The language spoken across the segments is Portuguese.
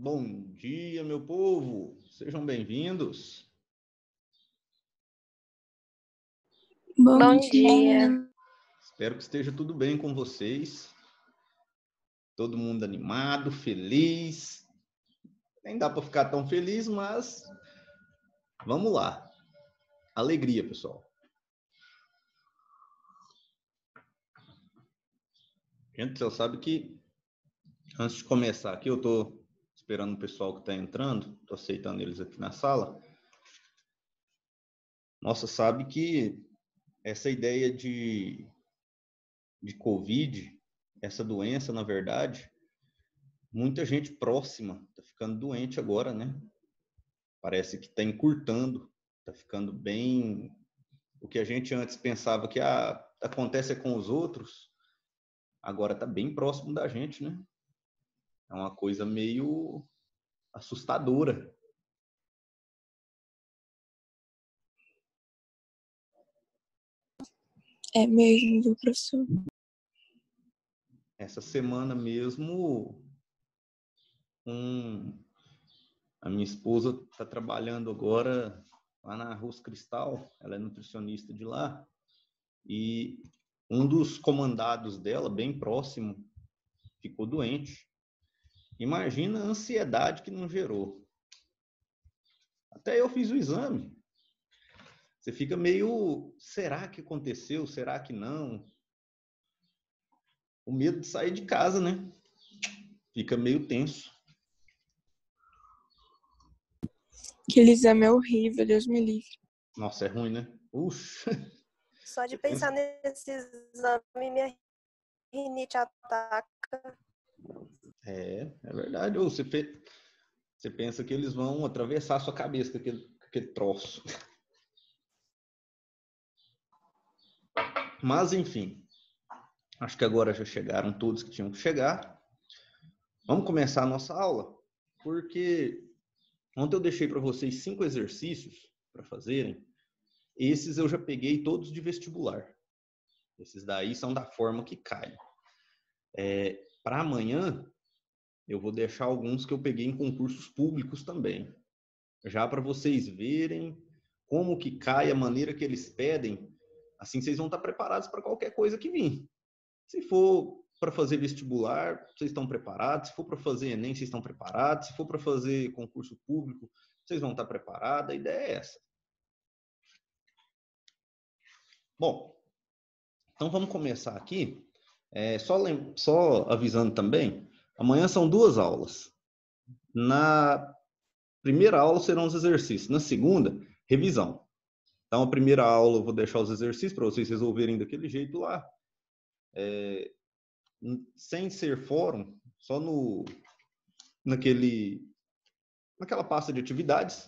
Bom dia, meu povo. Sejam bem-vindos. Bom dia. Espero que esteja tudo bem com vocês. Todo mundo animado, feliz. Nem dá para ficar tão feliz, mas vamos lá. Alegria, pessoal. Gente, você sabe que antes de começar aqui, eu estou esperando o pessoal que está entrando, estou aceitando eles aqui na sala. Nossa, sabe que essa ideia de Covid, essa doença, na verdade, muita gente próxima está ficando doente agora, né? Parece que está encurtando, está ficando bem. O que a gente antes pensava que acontece com os outros, agora está bem próximo da gente, né? É uma coisa meio assustadora. É mesmo, viu, professor? Essa semana mesmo, a minha esposa está trabalhando agora lá na Arroz Cristal, ela é nutricionista de lá, e um dos comandados dela, bem próximo, ficou doente. Imagina a ansiedade que não gerou. Até eu fiz o exame. Você fica meio, será que aconteceu? Será que não? O medo de sair de casa, né? Fica meio tenso. Aquele exame é horrível, Deus me livre. Nossa, é ruim, né? Puxa. Só de pensar nesse exame, minha rinite ataca. É verdade. Ou você pensa que eles vão atravessar a sua cabeça com aquele troço. Mas, enfim. Acho que agora já chegaram todos que tinham que chegar. Vamos começar a nossa aula, porque ontem eu deixei para vocês 5 exercícios para fazerem. Esses eu já peguei todos de vestibular. Esses daí são da forma que cai. Para amanhã, eu vou deixar alguns que eu peguei em concursos públicos também. Já para vocês verem como que cai, a maneira que eles pedem. Assim vocês vão estar preparados para qualquer coisa que vir. Se for para fazer vestibular, vocês estão preparados. Se for para fazer Enem, vocês estão preparados. Se for para fazer concurso público, vocês vão estar preparados. A ideia é essa. Bom, então vamos começar aqui. Só avisando também, amanhã são 2 aulas. Na primeira aula serão os exercícios. Na segunda, revisão. Então, a primeira aula eu vou deixar os exercícios para vocês resolverem daquele jeito lá. Sem ser fórum, só naquela pasta de atividades.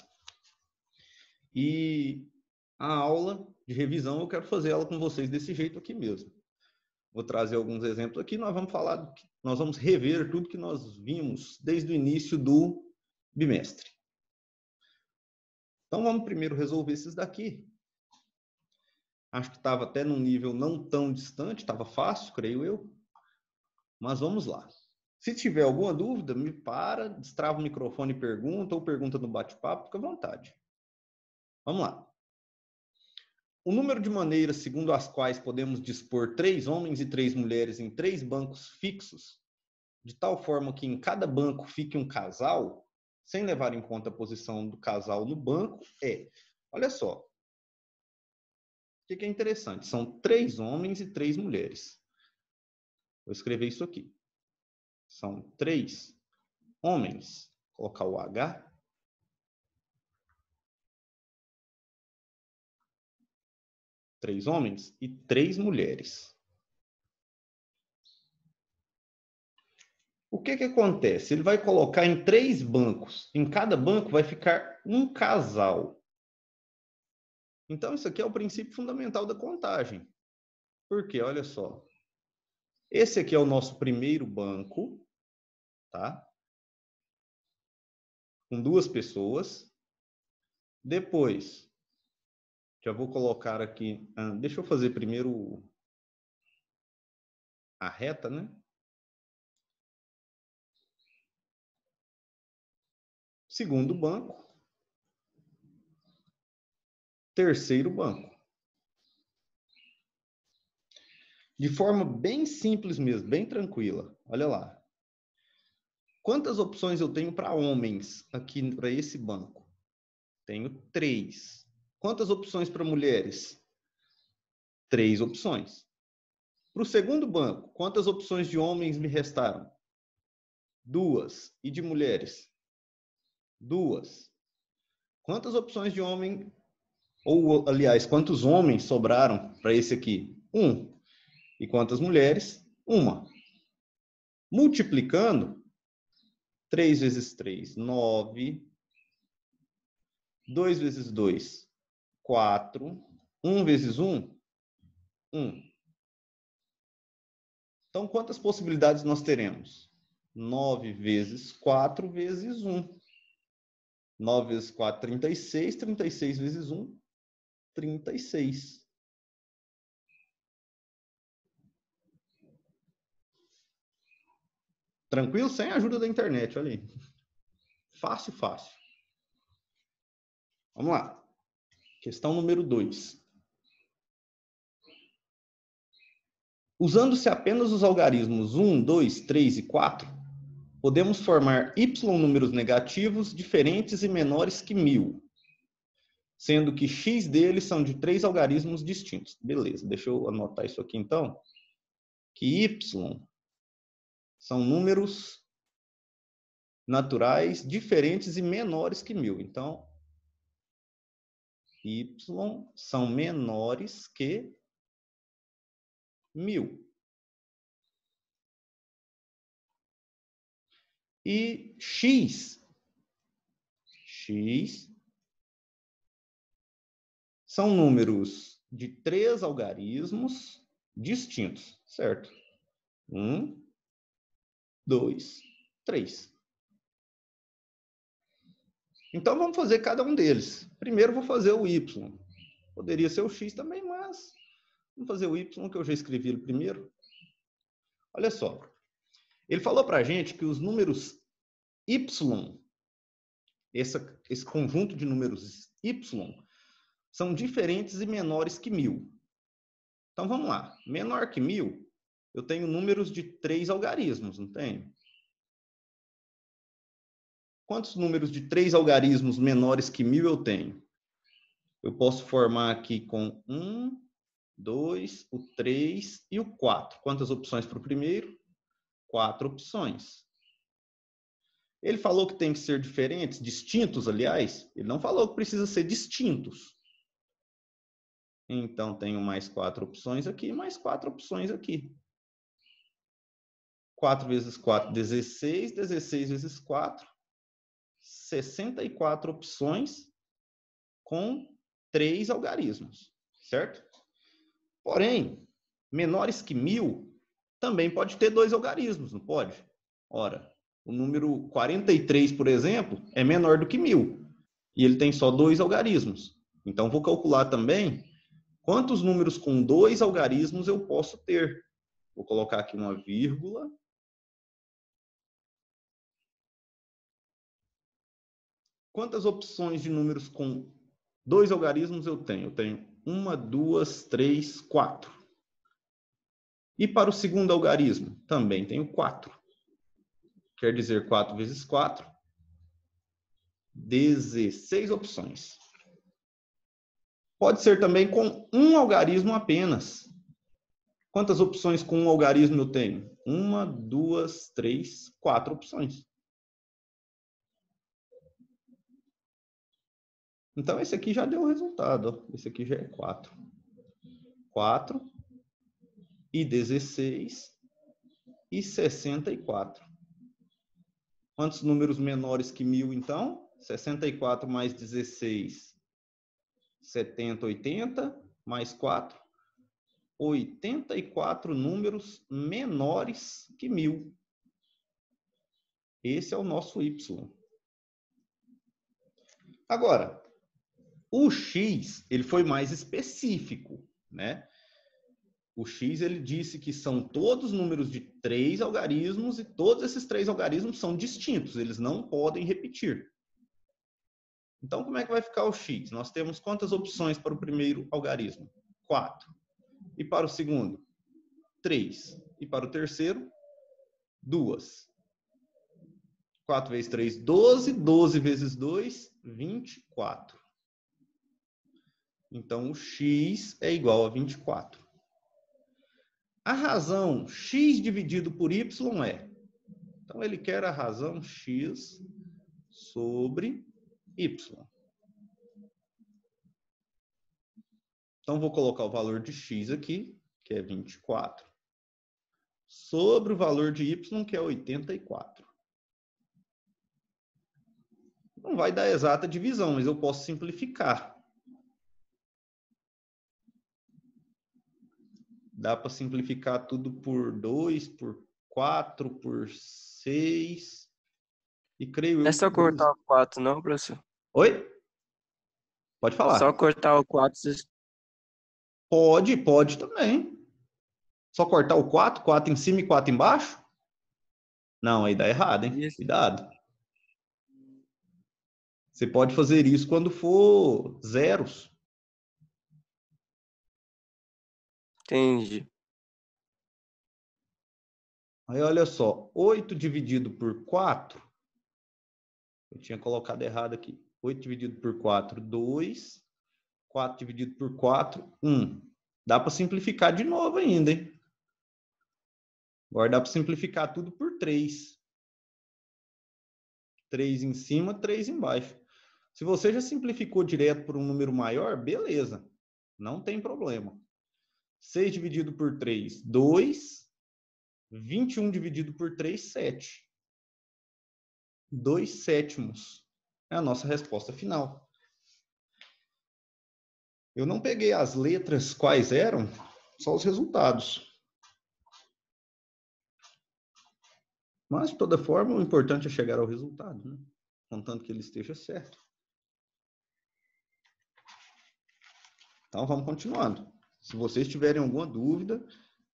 E a aula de revisão eu quero fazer ela com vocês desse jeito aqui mesmo. Vou trazer alguns exemplos aqui, nós vamos rever tudo que nós vimos desde o início do bimestre. Então vamos primeiro resolver esses daqui. Acho que estava até num nível não tão distante, estava fácil, creio eu. Mas vamos lá. Se tiver alguma dúvida, me para, destrava o microfone e pergunta, ou pergunta no bate-papo, fica à vontade. Vamos lá. O número de maneiras segundo as quais podemos dispor 3 homens e 3 mulheres em 3 bancos fixos, de tal forma que em cada banco fique um casal, sem levar em conta a posição do casal no banco, olha só, o que é interessante, são 3 homens e 3 mulheres. Vou escrever isso aqui. São 3 homens, vou colocar o H, 3 homens e 3 mulheres. O que acontece? Ele vai colocar em 3 bancos. Em cada banco vai ficar um casal. Então, isso aqui é o princípio fundamental da contagem. Por quê? Olha só. Esse aqui é o nosso primeiro banco, tá? Com 2 pessoas. Depois, já vou colocar aqui... deixa eu fazer primeiro a reta, né? segundo banco, terceiro banco. De forma bem simples mesmo, bem tranquila. Olha lá. Quantas opções eu tenho para homens aqui para esse banco? Tenho 3. Quantas opções para mulheres? 3 opções. Para o segundo banco, quantas opções de homens me restaram? 2. E de mulheres? 2. Quantas opções de homem, ou aliás, quantos homens sobraram para esse aqui? 1. E quantas mulheres? 1. Multiplicando, 3 vezes 3, 9. 2 vezes 2, 4. 1 vezes 1, 1. Então, quantas possibilidades nós teremos? 9 vezes 4 vezes 1. 9 vezes 4, 36. 36 vezes 1, 36. Tranquilo? Sem a ajuda da internet, olha aí. Fácil, fácil. Vamos lá. Questão número 2. Usando-se apenas os algarismos 1, 2, 3 e 4, podemos formar y números negativos diferentes e menores que 1000, sendo que x deles são de 3 algarismos distintos. Beleza, deixa eu anotar isso aqui então. Que y são números naturais diferentes e menores que 1000. Então, y são menores que 1000. E x são números de 3 algarismos distintos, certo? 1, 2, 3. Então, vamos fazer cada um deles. Primeiro, vou fazer o y. Poderia ser o x também, mas vamos fazer o y, que eu já escrevi ele primeiro. Olha só. Ele falou para a gente que os números y, esse conjunto de números y, são diferentes e menores que 1000. Então, vamos lá. Menor que 1000, eu tenho números de 3 algarismos, não tenho? Quantos números de 3 algarismos menores que 1000 eu tenho? Eu posso formar aqui com 1, 2, o 3 e o 4. Quantas opções para o primeiro? 4 opções. Ele falou que tem que ser diferentes, distintos, aliás. Ele não falou que precisa ser distintos. Então, tenho mais 4 opções aqui, mais 4 opções aqui. 4 vezes 4, 16. 16 vezes 4, 64 opções com 3 algarismos, certo? Porém, menores que 1000 também pode ter 2 algarismos, não pode? Ora, o número 43, por exemplo, é menor do que 1000 e ele tem só 2 algarismos. Então, vou calcular também quantos números com 2 algarismos eu posso ter. Vou colocar aqui uma vírgula. Quantas opções de números com 2 algarismos eu tenho? Eu tenho 1, 2, 3, 4. E para o segundo algarismo? Também tenho 4. Quer dizer, 4 vezes 4, 16 opções. Pode ser também com um algarismo apenas. Quantas opções com um algarismo eu tenho? 1, 2, 3, 4 opções. Então, esse aqui já deu o resultado. Esse aqui já é 4. 4 e 16 e 64. Quantos números menores que 1000, então? 64 mais 16, 70, 80, mais 4. 84 números menores que 1000. Esse é o nosso Y. Agora, o X, ele foi mais específico, né? O X, ele disse que são todos números de 3 algarismos e todos esses 3 algarismos são distintos, eles não podem repetir. Então, como é que vai ficar o x? Nós temos quantas opções para o primeiro algarismo? 4. E para o segundo? 3. E para o terceiro? 2. 4 vezes 3, 12. 12 vezes 2, 24. Então, o x é igual a 24. A razão x dividido por y é... Então, ele quer a razão x sobre y. Então, vou colocar o valor de x aqui, que é 24, sobre o valor de y, que é 84. Não vai dar exata divisão, mas eu posso simplificar. Dá para simplificar tudo por 2, por 4, por 6. E creio eu É só por 12. cortar o 4, não, professor? Oi? Pode falar. Só cortar o 4. Pode também. Só cortar o 4, 4 em cima e 4 embaixo? Não, aí dá errado, hein? Isso. Cuidado. Você pode fazer isso quando for zeros. Entendi. Aí, olha só. 8 dividido por 4. Eu tinha colocado errado aqui. 8 dividido por 4, 2. 4 dividido por 4, 1. Dá para simplificar de novo ainda, hein? Agora dá para simplificar tudo por 3. 3 em cima, 3 embaixo. Se você já simplificou direto por um número maior, beleza. Não tem problema. 6 dividido por 3, 2. 21 dividido por 3, 7. 2 sétimos. É a nossa resposta final. Eu não peguei as letras quais eram, só os resultados. Mas, de toda forma, o importante é chegar ao resultado, né? Contanto que ele esteja certo. Então, vamos continuando. Se vocês tiverem alguma dúvida,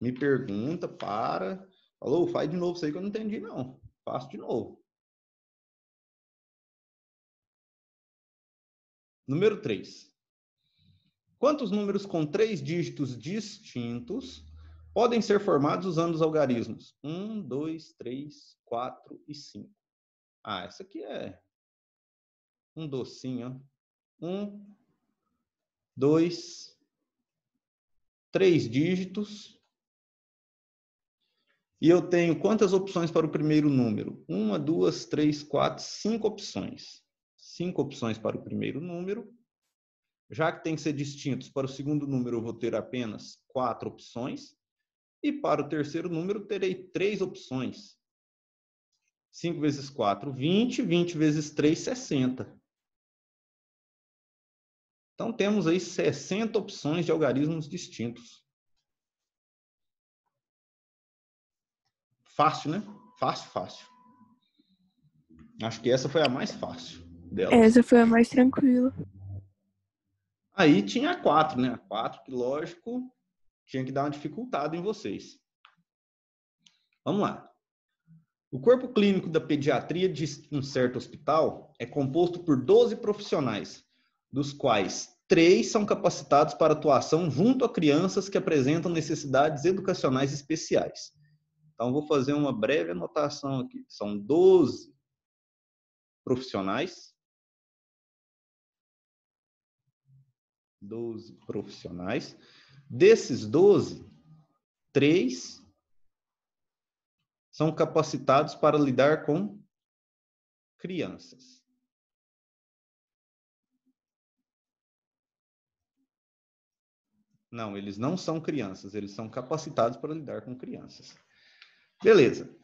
me pergunta, para. Falou, faz de novo isso aí que eu não entendi, não. Faço de novo. Número 3. Quantos números com 3 dígitos distintos podem ser formados usando os algarismos? 1, 2, 3, 4 e 5. Ah, essa aqui é um docinho. 1, 2, 3 dígitos. E eu tenho quantas opções para o primeiro número? 1, 2, 3, 4, 5 opções. 5 opções para o primeiro número. Já que tem que ser distintos, para o segundo número eu vou ter apenas 4 opções. E para o terceiro número terei 3 opções. 5 vezes 4, 20. 20 vezes 3, 60. Então temos aí 60 opções de algarismos distintos. Fácil, né? Fácil, fácil. Acho que essa foi a mais fácil delas. Essa foi a mais tranquila. Aí tinha a 4, né? A 4, que lógico, tinha que dar uma dificuldade em vocês. Vamos lá. O corpo clínico da pediatria de um certo hospital é composto por 12 profissionais, dos quais 3 são capacitados para atuação junto a crianças que apresentam necessidades educacionais especiais. Então, vou fazer uma breve anotação aqui. São 12 profissionais. 12 profissionais. Desses 12, 3 são capacitados para lidar com crianças. Não, eles não são crianças, eles são capacitados para lidar com crianças. Beleza.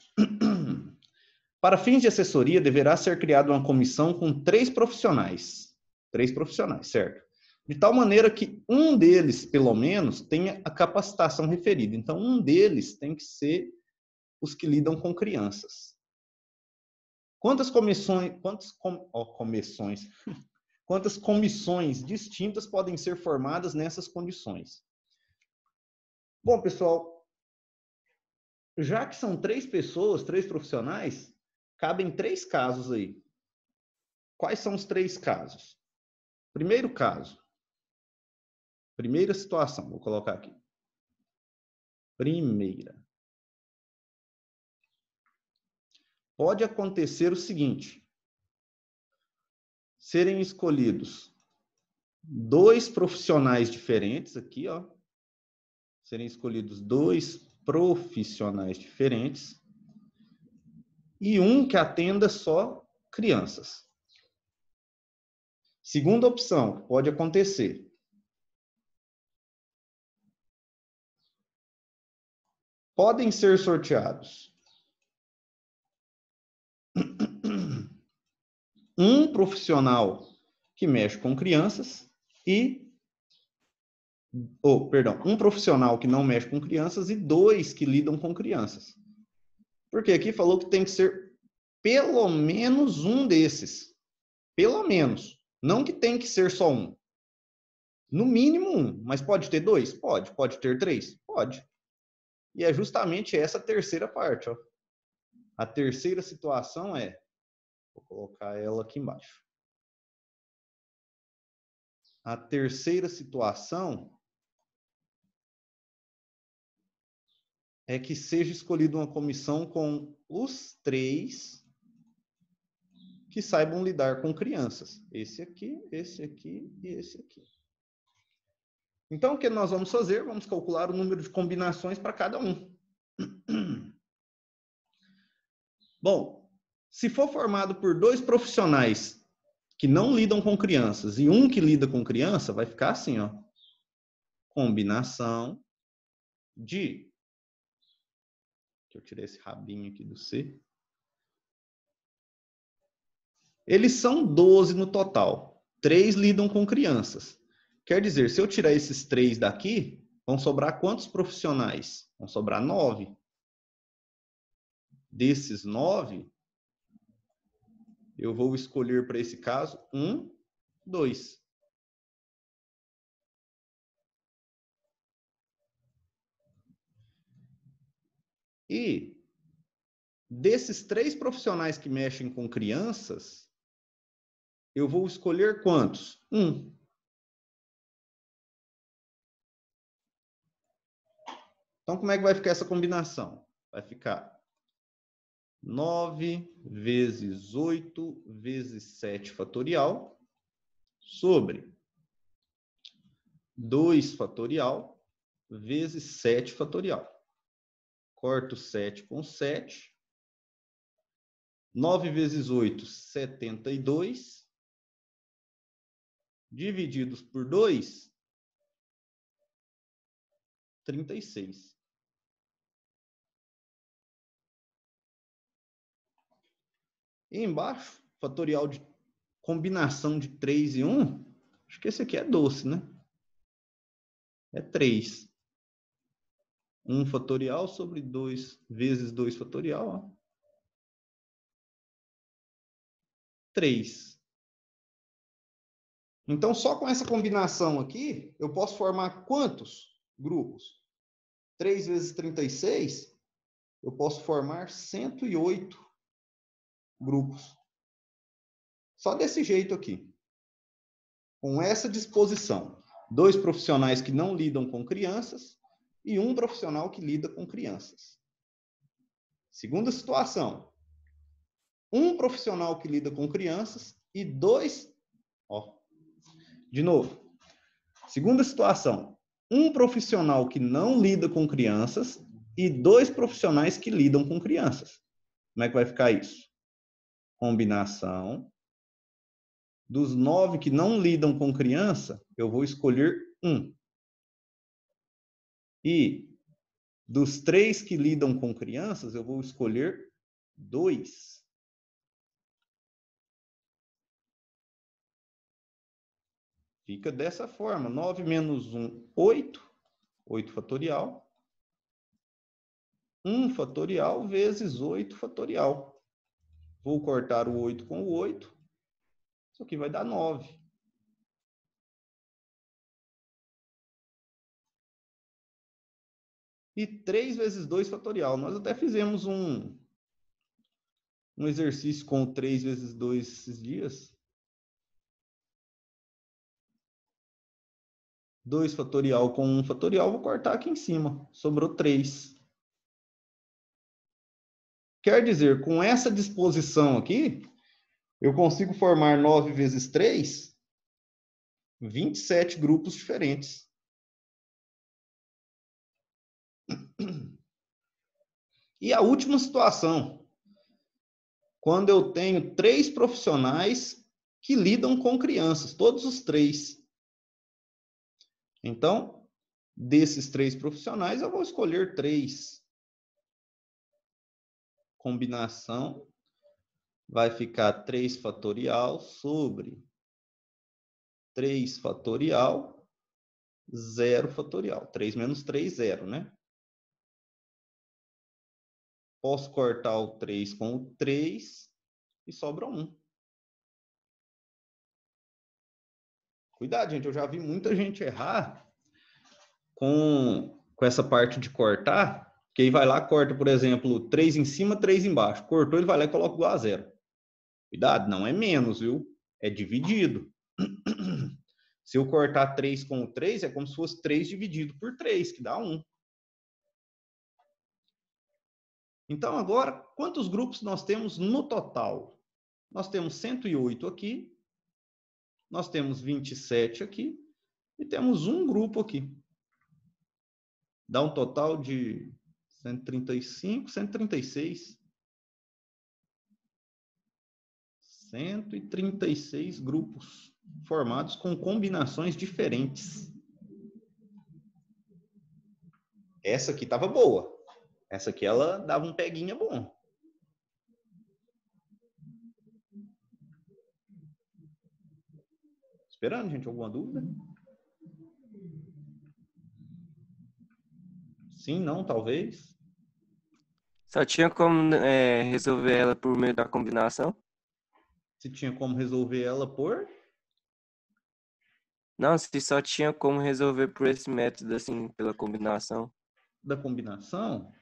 Para fins de assessoria, deverá ser criada uma comissão com 3 profissionais. 3 profissionais, certo? De tal maneira que um deles, pelo menos, tenha a capacitação referida. Então, um deles tem que ser os que lidam com crianças. Quantas comissões distintas podem ser formadas nessas condições? Bom, pessoal, já que são 3 pessoas, 3 profissionais, cabem 3 casos aí. quais são os 3 casos? Primeiro caso. Primeira situação, vou colocar aqui. Primeira. Pode acontecer o seguinte: serem escolhidos 2 profissionais diferentes aqui, ó. Serem escolhidos 2 profissionais diferentes e um que atenda só crianças. Segunda opção, pode acontecer: podem ser sorteados um profissional que mexe com crianças um profissional que não mexe com crianças e 2 que lidam com crianças. Porque aqui falou que tem que ser pelo menos um desses. Pelo menos. Não que tem que ser só um. No mínimo um. Mas pode ter 2? Pode. Pode ter 3? Pode. E é justamente essa terceira parte, ó. A terceira situação é... Vou colocar ela aqui embaixo. A terceira situação é que seja escolhida uma comissão com os 3 que saibam lidar com crianças. Esse aqui e esse aqui. Então, o que nós vamos fazer? Vamos calcular o número de combinações para cada um. Bom, se for formado por 2 profissionais que não lidam com crianças e um que lida com criança, vai ficar assim, ó. Combinação de... Eu tirei esse rabinho aqui do C. Eles são 12 no total. 3 lidam com crianças. Quer dizer, se eu tirar esses 3 daqui, vão sobrar quantos profissionais? Vão sobrar 9. Desses 9, eu vou escolher para esse caso 1, 2. E desses 3 profissionais que mexem com crianças, eu vou escolher quantos? 1. Então, como é que vai ficar essa combinação? Vai ficar 9 vezes 8 vezes 7 fatorial sobre 2 fatorial vezes 7 fatorial. Corto 7 com 7. 9 vezes 8, 72. Divididos por 2, 36. E embaixo, fatorial de combinação de 3 e 1. Acho que esse aqui é doce, né? É 3. 1 fatorial sobre 2 vezes 2 fatorial. Ó. 3. Então, só com essa combinação aqui, eu posso formar quantos grupos? 3 vezes 36, eu posso formar 108 grupos. Só desse jeito aqui. Com essa disposição. 2 profissionais que não lidam com crianças e 1 profissional que lida com crianças. Segunda situação. 1 profissional que lida com crianças e 2... Ó, de novo. Segunda situação. 1 profissional que não lida com crianças e 2 profissionais que lidam com crianças. Como é que vai ficar isso? Combinação. Dos 9 que não lidam com criança, eu vou escolher 1. E dos 3 que lidam com crianças, eu vou escolher 2. Fica dessa forma. 9 menos 1, 8. 8 fatorial. 1 fatorial vezes 8 fatorial. Vou cortar o 8 com o 8. Isso aqui vai dar 9. E 3 vezes 2 fatorial. Nós até fizemos um exercício com 3 vezes 2 esses dias. 2 fatorial com 1 fatorial, vou cortar aqui em cima. Sobrou 3. Quer dizer, com essa disposição aqui, eu consigo formar 9 vezes 3, 27 grupos diferentes. E a última situação, quando eu tenho 3 profissionais que lidam com crianças, todos os 3. Então, desses 3 profissionais, eu vou escolher 3. Combinação vai ficar 3 fatorial sobre 3 fatorial, 0 fatorial. 3 menos 3, 0, né? Posso cortar o 3 com o 3 e sobra 1. Cuidado, gente, eu já vi muita gente errar com essa parte de cortar, que aí vai lá, corta, por exemplo, 3 em cima, 3 embaixo. Cortou, ele vai lá e coloca igual a 0. Cuidado, não é menos, viu? É dividido. Se eu cortar 3 com o 3, é como se fosse 3 dividido por 3, que dá 1. Então, agora, quantos grupos nós temos no total? Nós temos 108 aqui, nós temos 27 aqui, e temos um grupo aqui. Dá um total de 135, 136. 136 grupos formados com combinações diferentes. Essa aqui estava boa. Essa aqui ela dava um peguinha bom. Esperando, gente, alguma dúvida? Sim, não, talvez. Só tinha como resolver ela por meio da combinação? Se tinha como resolver ela por... Não, se só tinha como resolver por esse método, assim, pela combinação. Da combinação?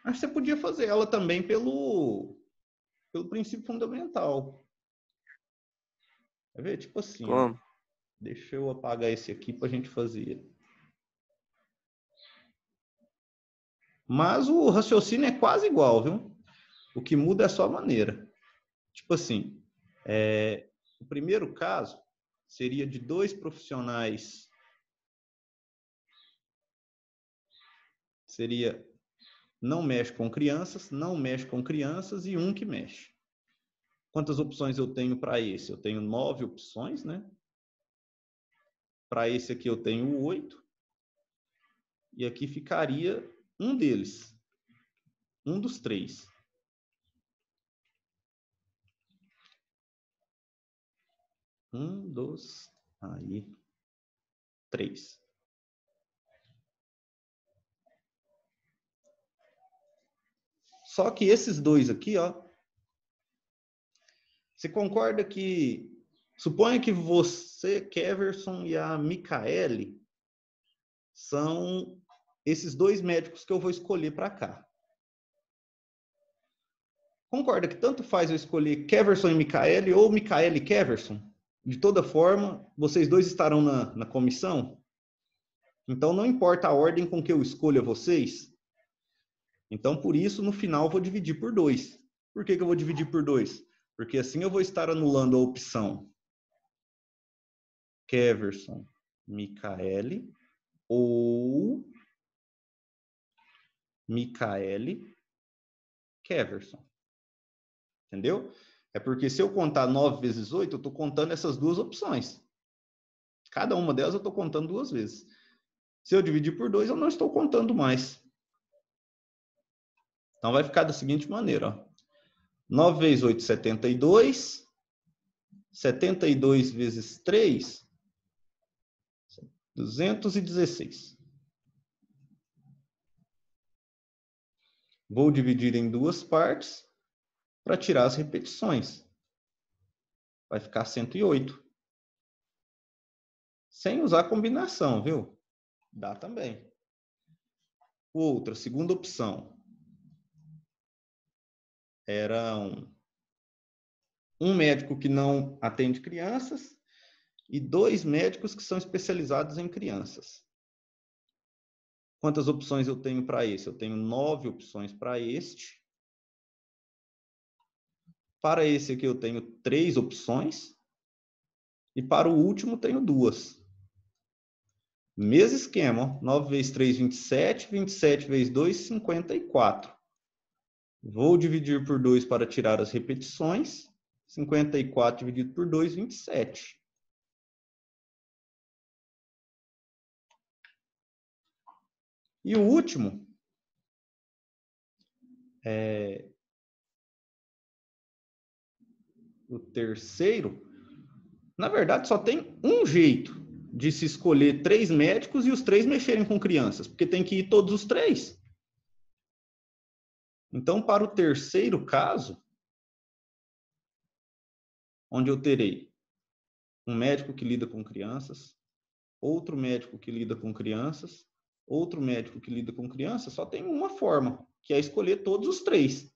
Acho que você podia fazer ela também pelo princípio fundamental. Quer ver? Tipo assim, ó. Como? Deixa eu apagar esse aqui para a gente fazer. Mas o raciocínio é quase igual, viu? O que muda é só a maneira. Tipo assim, o primeiro caso seria de 2 profissionais. Seria não mexe com crianças, não mexe com crianças e um que mexe. Quantas opções eu tenho para esse? Eu tenho 9 opções, né? Para esse aqui eu tenho 8. E aqui ficaria um deles. Um dos 3. 1, 2, aí, 3. Só que esses 2 aqui, ó. Você concorda que... Suponha que você, Keverson e a Micaele são esses 2 médicos que eu vou escolher para cá. Concorda que tanto faz eu escolher Keverson e Micaele ou Micaele e Keverson? De toda forma, vocês 2 estarão na comissão. Então, não importa a ordem com que eu escolha vocês. Então, por isso, no final, eu vou dividir por 2. Por que eu vou dividir por 2? Porque assim eu vou estar anulando a opção Keverson, Micaele ou Micaele, Keverson. Entendeu? É porque se eu contar 9 vezes 8, eu estou contando essas 2 opções. Cada uma delas eu estou contando 2 vezes. Se eu dividir por 2, eu não estou contando mais. Então, vai ficar da seguinte maneira. Ó. 9 vezes 8, 72. 72 vezes 3, 216. Vou dividir em 2 partes para tirar as repetições. Vai ficar 108. Sem usar combinação, viu? Dá também. Outra, segunda opção. Era um médico que não atende crianças e 2 médicos que são especializados em crianças. Quantas opções eu tenho para esse? Eu tenho 9 opções para este. Para esse aqui eu tenho 3 opções. E para o último tenho 2. Mesmo esquema, ó. 9 vezes 3, 27. 27 vezes 2, 54. Vou dividir por 2 para tirar as repetições. 54 dividido por 2, 27. E o último o terceiro, na verdade só tem um jeito de se escolher 3 médicos e os 3 mexerem com crianças, porque tem que ir todos os 3. Então, para o terceiro caso, onde eu terei um médico que lida com crianças, outro médico que lida com crianças, outro médico que lida com crianças, só tem uma forma, que é escolher todos os 3.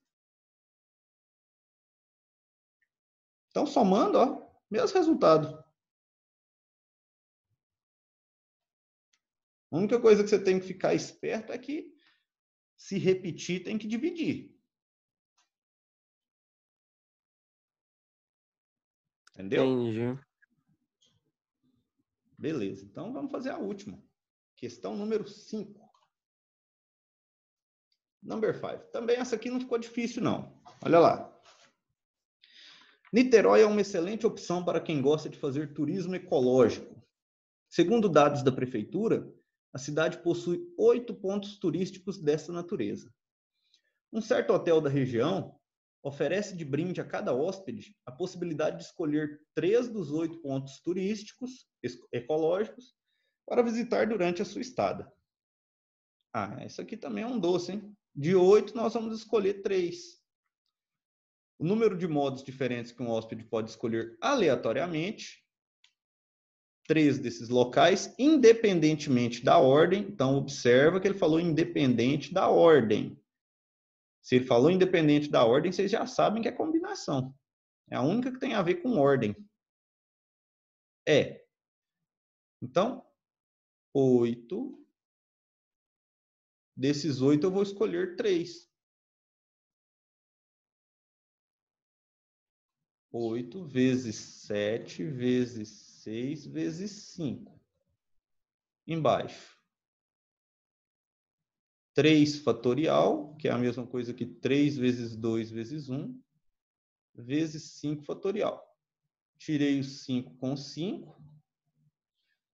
Então, somando, ó, mesmo resultado. A única coisa que você tem que ficar esperto é que, se repetir, tem que dividir. Entendeu? Entendi. Beleza, então vamos fazer a última. Questão número 5. Number 5. Também essa aqui não ficou difícil, não. Olha lá. Niterói é uma excelente opção para quem gosta de fazer turismo ecológico. Segundo dados da prefeitura, a cidade possui 8 pontos turísticos dessa natureza. Um certo hotel da região oferece de brinde a cada hóspede a possibilidade de escolher 3 dos 8 pontos turísticos ecológicos para visitar durante a sua estada. Ah, isso aqui também é um doce, hein? De 8, nós vamos escolher 3. O número de modos diferentes que um hóspede pode escolher aleatoriamente. 3 desses locais, independentemente da ordem. Então, observa que ele falou independente da ordem. Se ele falou independente da ordem, vocês já sabem que é combinação. É a única que tem a ver com ordem. É. Então, 8. Desses 8, eu vou escolher 3. 8 vezes 7 vezes 6 vezes 5. Embaixo. 3 fatorial, que é a mesma coisa que 3 vezes 2 vezes 1, vezes 5 fatorial. Tirei o 5 com 5.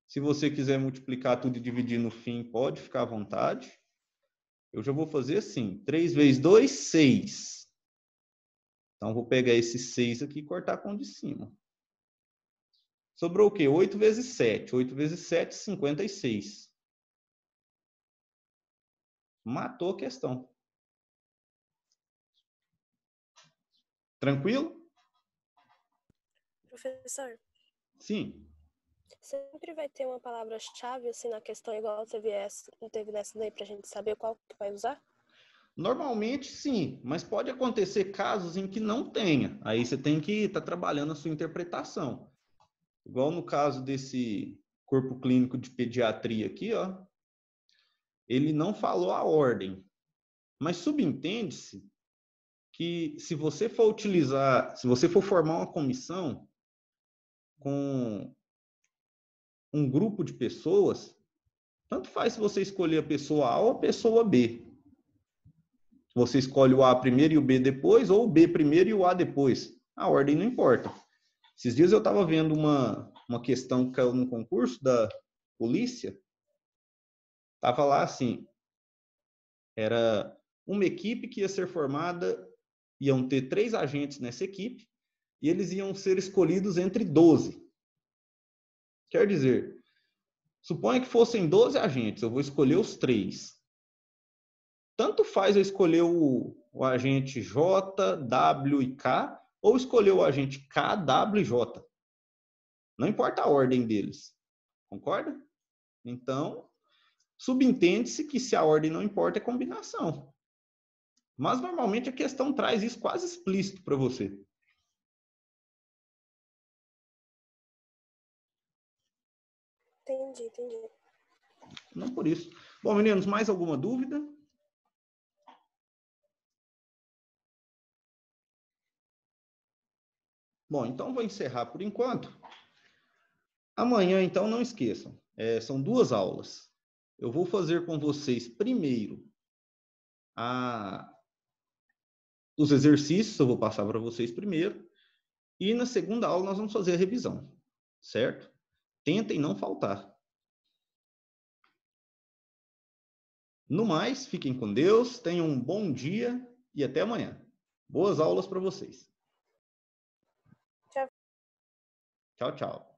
Se você quiser multiplicar tudo e dividir no fim, pode ficar à vontade. Eu já vou fazer assim. 3 vezes 2, 6. Então, vou pegar esse 6 aqui e cortar com o de cima. Sobrou o quê? 8 vezes 7. 8 vezes 7, 56. Matou a questão. Tranquilo? Professor, Sim. sempre vai ter uma palavra-chave assim na questão, igual teve nessa daí, pra gente saber qual que vai usar? Normalmente, sim. Mas pode acontecer casos em que não tenha. Aí você tem que estar trabalhando a sua interpretação. Igual no caso desse corpo clínico de pediatria aqui, ó. Ele não falou a ordem. Mas subentende-se que se você for utilizar, se você for formar uma comissão com um grupo de pessoas, tanto faz se você escolher a pessoa A ou a pessoa B. Você escolhe o A primeiro e o B depois, ou o B primeiro e o A depois. A ordem não importa. Esses dias eu estava vendo uma questão que caiu no concurso da polícia. Estava lá assim, era uma equipe que ia ser formada, iam ter 3 agentes nessa equipe, e eles iam ser escolhidos entre 12. Quer dizer, suponha que fossem 12 agentes, eu vou escolher os 3. Tanto faz eu escolher o agente J, W e K, ou escolher o agente K, W e J. Não importa a ordem deles. Concorda? Então, subentende-se que se a ordem não importa, é combinação. Mas, normalmente, a questão traz isso quase explícito para você. entendi. Não por isso. Bom, meninos, mais alguma dúvida? Bom, então vou encerrar por enquanto. Amanhã, então, não esqueçam, são 2 aulas. Eu vou fazer com vocês primeiro os exercícios, eu vou passar para vocês primeiro, e na segunda aula nós vamos fazer a revisão, certo? Tentem não faltar. No mais, fiquem com Deus, tenham um bom dia e até amanhã. Boas aulas para vocês. Tchau. Tchau, tchau.